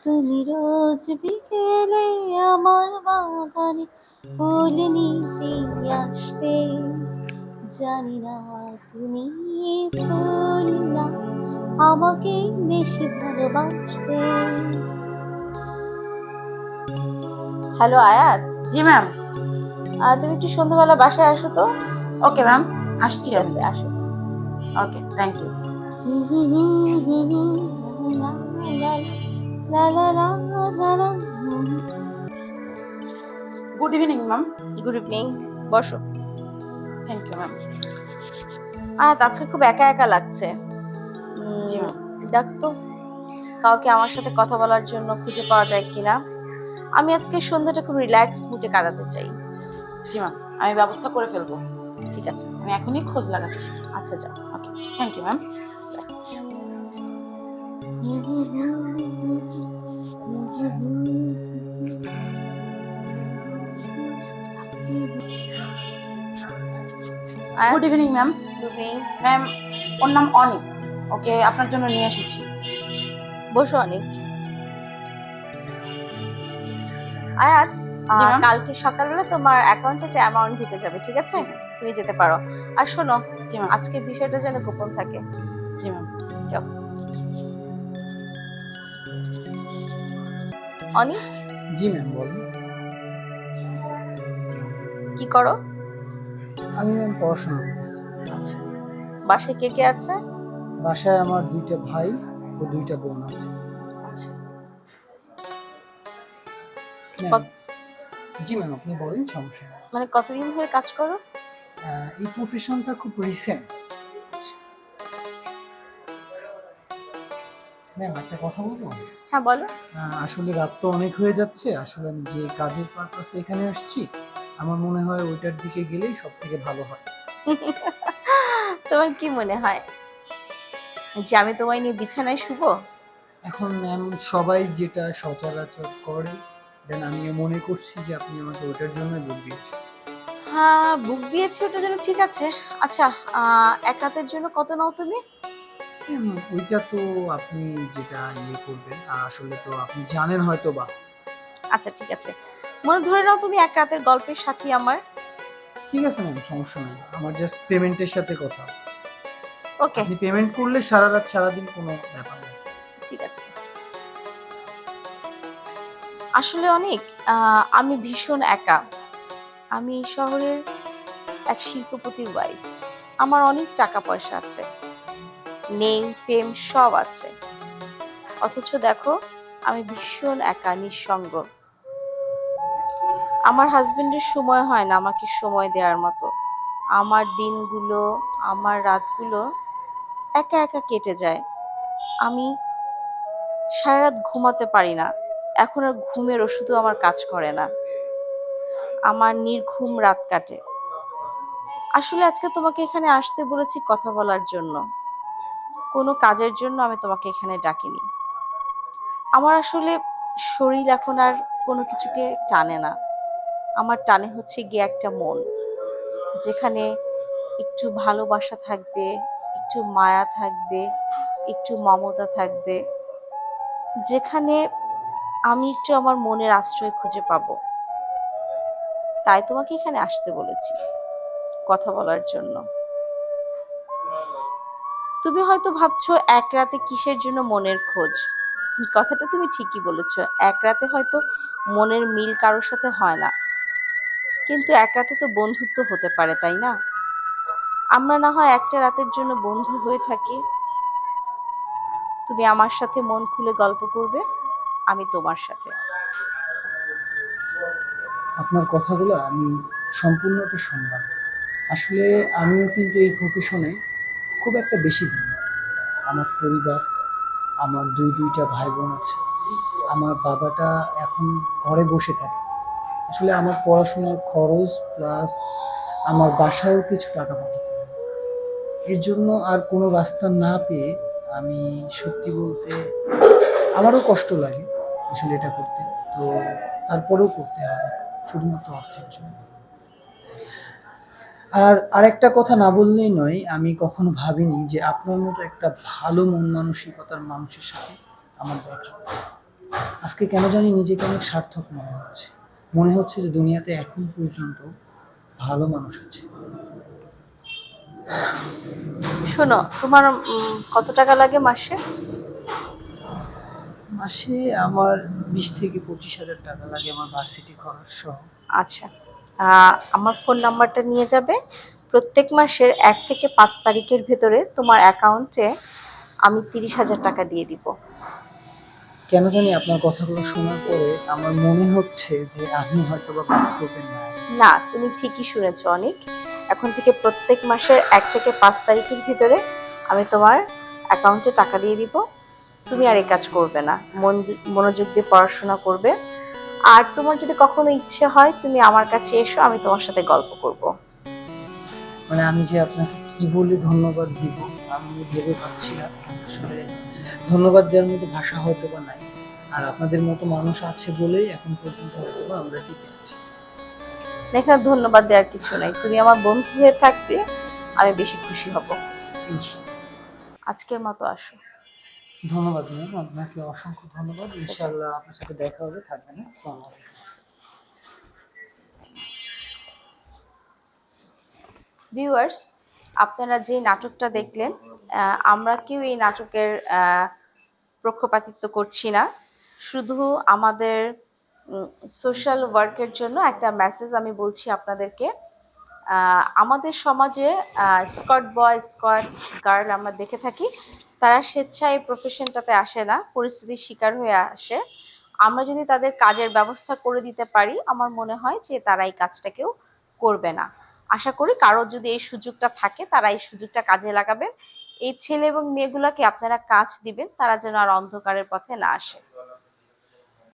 তুমি রোজ বিকেলে আমার বাগানে ফুল নিতে আসতে, জানি না তুমি ফুল না আমাকে বেশি ভালোবাসতে। হ্যালো আয়াত। জি ম্যাম। তুমি একটু সন্ধ্যাবেলা বাসায় আসো তো। ওকে ম্যাম, আসছি ঠিক আমি। আছে, আসো। Okay, thank you. Good evening ma'am. Good evening, বসো। Thank you ma'am. আজকে খুব একা একা লাগছে। জি ম্যাম। দেখো তো কাউকে আমার সাথে কথা বলার জন্য খুঁজে পাওয়া যায় কিনা। আমি আজকে সন্ধ্যাটা খুব রিল্যাক্স মুডে কাটাতে চাই। জি ম্যাম, আমি ব্যবস্থা করে ফেলবো। ঠিক আছে, আমি এখনই খোঁজ লাগাচ্ছি। আচ্ছা যাও। Okay, thank you ma'am. Good evening ma'am. Good evening. Ma'am, ওর নাম অনিক, ওকে আপনার জন্য নিয়ে এসেছি। বসো অনেক। আয়াত, জি ম্যাম। কালকে সকালবেলা তোমার অ্যাকাউন্টে যে অ্যামাউন্ট ঢুকে যাবে, ঠিক আছে? তুমি যেতে পারো। আর শোনো, জি ম্যাম। আজকে বিষয়টা যেন গোপন থাকে। জি ম্যাম। যাও। অনিক, জি ম্যাম, বলুন। কি করো? আমি ম্যাম পড়াশোনা করি। আচ্ছা, বাসায় কে কে আছে? বাসায় আমার 2টা ভাই ও 2টা বোন আছে। আচ্ছা, ম্যাম, জি ম্যাম, আপনি বলেন, সমস্যা নেই। মানে কতদিন ধরে কাজ করো? এই প্রফেশনটা খুব রিসেন্ট। ম্যাম, একটা কথা বলবো? হ্যাঁ বলো। আসলে রাত তো অনেক হয়ে যাচ্ছে। আসলে আমি যে কাজের পারপাসে এখানে আসছি, আমার মনে হয় ওইটার দিকে গেলেই সব থেকে ভালো হয়। তোমার কি মনে হয় যে আমি তোমায় নিয়ে বিছানায় শুবো? এখন ম্যাম, সবাই যেটা সচরাচর করে, দেন আমিও মনে করছি যে আপনি আমাকে ওটার জন্য বুক দিয়েছেন। হ্যাঁ, বুক দিয়েছি ওটার জন্য, ঠিক আছে। আচ্ছা, এক রাতের জন্য কত নাও তুমি? ওইটা তো আপনি যেটা করবেন, আসলে তো আপনি জানেন হয়তো বা। আচ্ছা ঠিক আছে, মনে ধরে নাও তুমি এক রাতের গল্পের সাথী আমার। ঠিক আছে ম্যাম, সমস্যা নেই। আমার জাস্ট পেমেন্টের সাথে কথা। ওকে, আপনি পেমেন্ট করলে সারা রাত সারাদিন কোনো ব্যাপার নেই। ঠিক আছে। আসলে অনেক, আমি ভীষণ একা। আমি শহরের এক শিল্পপতির ওয়াইফ। আমার অনেক টাকা পয়সা আছে, নেম ফেম সব আছে, অথচ দেখো আমি ভীষণ একা, নিঃসঙ্গ। আমার হাজবেন্ডের সময় হয় না আমাকে সময় দেওয়ার মতো। আমার দিনগুলো, আমার রাতগুলো একা একা কেটে যায়। আমি সারা রাত ঘুমাতে পারি না। এখন আর ঘুমের ওষুধও আমার কাজ করে না। আমার নির্ঘুম রাত কাটে। আসলে আজকে তোমাকে এখানে আসতে বলেছি কথা বলার জন্য, কোনো কাজের জন্য আমি তোমাকে এখানে ডাকিনি। আমার আসলে শরীর এখন আর কোনো কিছুকে টানে না। আমার টানে হচ্ছে গিয়ে একটা মন, যেখানে একটু ভালোবাসা থাকবে, একটু মায়া থাকবে, একটু মমতা থাকবে, যেখানে আমি একটু আমার মনের আশ্রয় খুঁজে পাবো। তাই তোমাকে এখানে আসতে বলেছি কথা বলার জন্য। তুমি হয়তো ভাবছো এক রাতে কিসের জন্য মনের খোঁজ। কথাটা তুমি ঠিকই বলেছো, এক রাতে হয়তো মনের মিল কারোর সাথে হয় না, কিন্তু এক রাতে তো বন্ধুত্ব হতে পারে, তাই না? আমরা না হয় একটা রাতের জন্য বন্ধু হয়ে থাকি। তুমি আমার সাথে মন খুলে গল্প করবে, আমি তোমার সাথে। আপনার কথাগুলো আমি সম্পূর্ণটা শুনলাম। আসলে আমিও কিন্তু এই প্রফেশনে খুব একটা বেশি দিন না। আমার পরিবার, আমার দুইটা ভাই বোন আছে। আমার বাবাটা এখন ঘরে বসে থাকে। আসলে আমার পড়াশোনার খরচ প্লাস আমার বাসায়ও কিছু টাকা পাঠাতে হয়। এর জন্য আর কোনো রাস্তা না পেয়ে আমি, সত্যি বলতে, আমারও কষ্ট লাগে আসলে এটা করতে। তো তারপরেও করতে হয়, শুধুমাত্র অর্থের জন্য। আর আরেকটা কথা না বললেই নয়, আমি কখনো ভাবিনি যে আপনার মতো একটা ভালো মন মানসিকতার মানুষের সাথে আমার দেখা। আজকে কেন জানি নিজেকে অনেক সার্থক মনে হচ্ছে। মনে হচ্ছে যে দুনিয়াতে এখন পর্যন্ত ভালো মানুষ আছে। শোনো, তোমার কত টাকা লাগে মাসে? মাসে আমার 20 থেকে 25 হাজার টাকা লাগে আমার ভার্সিটি খরচ সহ। আচ্ছা, আমার ফোন নাম্বারটা নিয়ে যাবে। প্রত্যেক মাসের 1 থেকে 5 তারিখের ভেতরে তোমার অ্যাকাউন্টে আমি 30,000 টাকা দিয়ে দিব। কেন জানি আপনার কথাগুলো শোনার পরে আমার মনে হচ্ছে যে আমি হয়তো বা বাস্তবে নাই। না, তুমি ঠিকই শুনেছো অনেক। এখন থেকে প্রত্যেক মাসের 1 থেকে 5 তারিখের ভিতরে আমি তোমার অ্যাকাউন্টে টাকা দিয়ে দিব। তুমি আর এই কাজ করবে না, মনোযোগ দিয়ে পড়াশোনা করবে। আর তোমার যদি কখনো ইচ্ছে হয় তুমি আমার কাছে এসো, আমি তোমার সাথে গল্প করব। মানে আমি যে আপনাকে কি বলে ধন্যবাদ দিব আমি ভেবে পাচ্ছি না। আসলে ধন্যবাদ দেওয়ার মতো ভাষা হয়তো বা নাই। আর আপনাদের মতো মানুষ আছে বলেই এখন পর্যন্ত হয়তো বা আমরা টিকে আছি। এখানে ধন্যবাদ দেওয়ার কিছু নাই, তুমি আমার বন্ধু হয়ে থাকবে, আমি বেশি খুশি হব। ইনশাআল্লাহ। আজকের মতো আসো। ধন্যবাদ ম্যাম, আপনাকে অসংখ্য ধন্যবাদ। আচ্ছা, যাও। ইনশাআল্লাহ আপনার সাথে দেখা হবে, থাকবেন। আসসালামু আলাইকুম। ভিউয়ার্স, আপনারা যে নাটকটা দেখলেন, আমরা কেউ এই নাটকের পক্ষপাতিত্ব করছি না। শুধু আমাদের সোশ্যাল ওয়ার্কের জন্য একটা মেসেজ আমি বলছি আপনাদেরকে। আমাদের সমাজে স্কট বয়, স্কট গার্ল আমরা দেখে থাকি। তারা স্বেচ্ছায় এই প্রফেশনটাতে আসে না, পরিস্থিতির শিকার হয়ে আসে। আমরা যদি তাদের কাজের ব্যবস্থা করে দিতে পারি, আমার মনে হয় যে তারা এই কাজটাকেও করবে না। আশা করি কারো যদি এই সুযোগটা থাকে তারা এই সুযোগটা কাজে লাগাবেন। এই ছেলে এবং মেয়েগুলোকে আপনারা কাজ দিবেন, তারা যেন আর অন্ধকারের পথে না আসে।